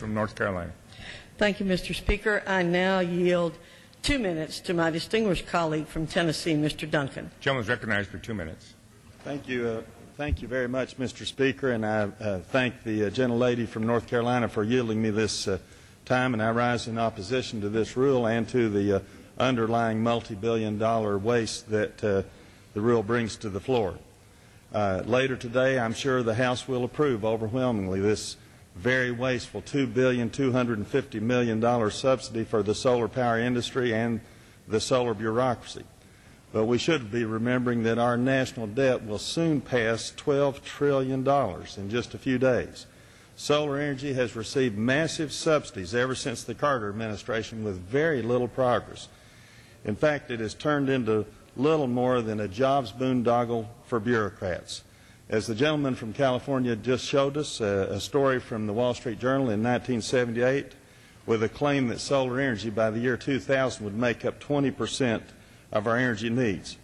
from North Carolina. Thank you, Mr. Speaker. I now yield 2 minutes to my distinguished colleague from Tennessee, Mr. Duncan. The gentleman is recognized for 2 minutes. Thank you. Thank you very much, Mr. Speaker, and I thank the gentlelady from North Carolina for yielding me this time, and I rise in opposition to this rule and to the underlying multi-billion-dollar waste that the rule brings to the floor. Later today, I'm sure the House will approve overwhelmingly this very wasteful $2.25 billion subsidy for the solar power industry and the solar bureaucracy. But we should be remembering that our national debt will soon pass $12 trillion in just a few days. Solar energy has received massive subsidies ever since the Carter administration with very little progress. In fact, it has turned into little more than a jobs boondoggle for bureaucrats. As the gentleman from California just showed us, a story from the Wall Street Journal in 1978 with a claim that solar energy by the year 2000 would make up 20% of our energy needs.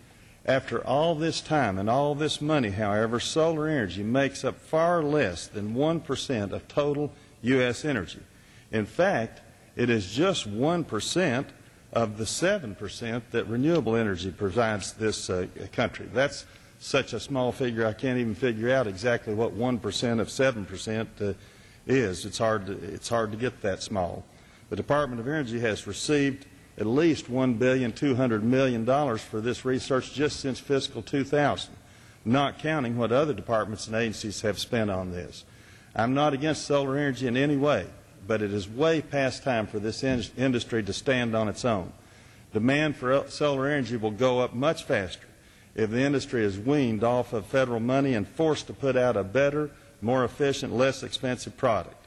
After all this time and all this money, however, solar energy makes up far less than 1% of total U.S. energy. In fact, it is just 1% of the 7% that renewable energy provides this country. That's such a small figure I can't even figure out exactly what 1% of 7% is. It's hard to get that small. The Department of Energy has received at least $1.2 billion for this research just since fiscal 2000, not counting what other departments and agencies have spent on this. I'm not against solar energy in any way, but it is way past time for this industry to stand on its own. Demand for solar energy will go up much faster if the industry is weaned off of federal money and forced to put out a better, more efficient, less expensive product.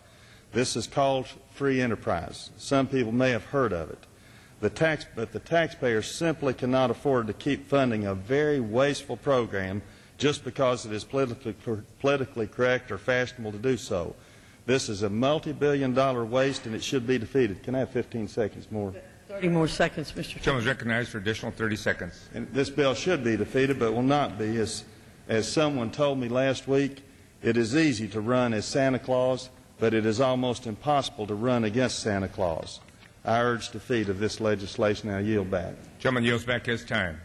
This is called free enterprise. Some people may have heard of it. But the taxpayers simply cannot afford to keep funding a very wasteful program just because it is politically correct or fashionable to do so. This is a multi-billion-dollar waste, and it should be defeated. Can I have 15 seconds more? 30 more seconds, Mr. Chairman. The gentleman is recognized for additional 30 seconds. And this bill should be defeated, but will not be. As someone told me last week, it is easy to run as Santa Claus, but it is almost impossible to run against Santa Claus. I urge defeat of this legislation. I yield back. The gentleman yields back his time.